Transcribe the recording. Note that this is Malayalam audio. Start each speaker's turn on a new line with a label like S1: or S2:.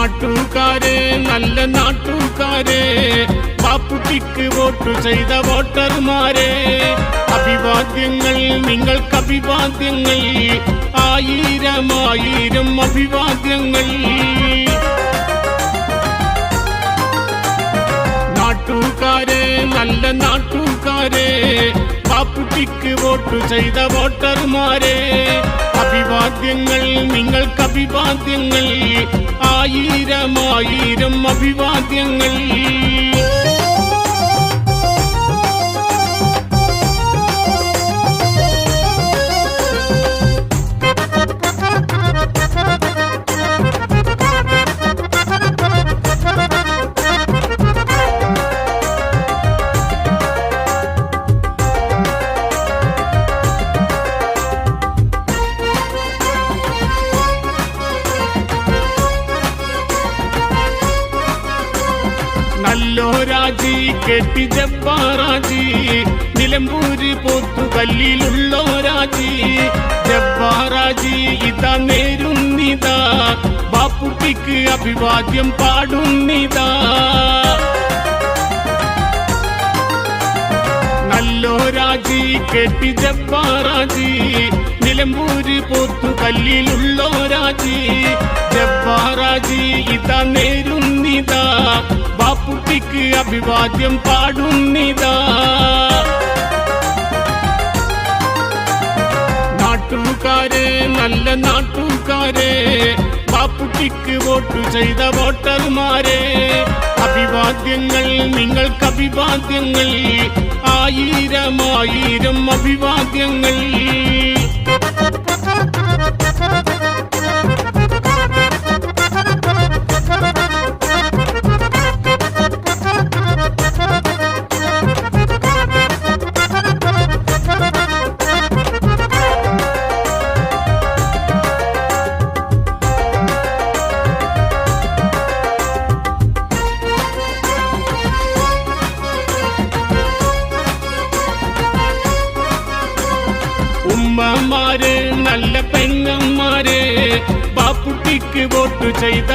S1: നാട്ടുകാരെ നല്ല നാട്ടുകാരെ ബാപ്പുട്ടിക്ക് വോട്ട് ചെയ്ത വോട്ടർമാരെ അഭിവാദ്യങ്ങൾ നിങ്ങൾക്ക് അഭിവാദ്യങ്ങൾ ആയിരം ആയിരം അഭിവാദ്യങ്ങൾ നാട്ടുകാരെ നല്ല നാട്ടുകാരെ ബാപ്പുട്ടിക്ക് വോട്ട് ചെയ്ത വോട്ടർമാരെ അഭിവാദ്യങ്ങൾ നിങ്ങൾക്ക് അഭിവാദ്യങ്ങൾ ആയിരം ആയിരം അഭിവാദ്യങ്ങൾ നല്ലോരാജി കെട്ടി ജബ്ബാറാജി നിലമ്പൂര് പോത്തുകല്ലിലുള്ളോരാജി ജബ്ബാറാജി ഇതാ നേരുന്നിതാ ബാപ്പുട്ടിക്ക് അഭിവാദ്യം പാടുന്നിതാ നല്ലോരാജി കെട്ടി ജബ്ബാറാജി നിലമ്പൂര് പോത്തുകല്ലിലുള്ളോരാജി ജബ്ബാറാജി ഇതാ നേരുന്നിതാ ബാപ്പുട്ടിക്ക് അഭിവാദ്യം പാടുന്നിതാ നാട്ടുകാരെ നല്ല നാട്ടുകാരെ ബാപ്പുട്ടിക്ക് വോട്ട് ചെയ്ത വോട്ടർമാരെ അഭിവാദ്യങ്ങൾ നിങ്ങൾക്ക് അഭിവാദ്യങ്ങൾ ആയിരം ആയിരം അഭിവാദ്യങ്ങൾ ഉമ്മമാരെ നല്ല പെങ്ങന്മാരെ ബാപ്പുട്ടിക്ക് വോട്ട് ചെയ്ത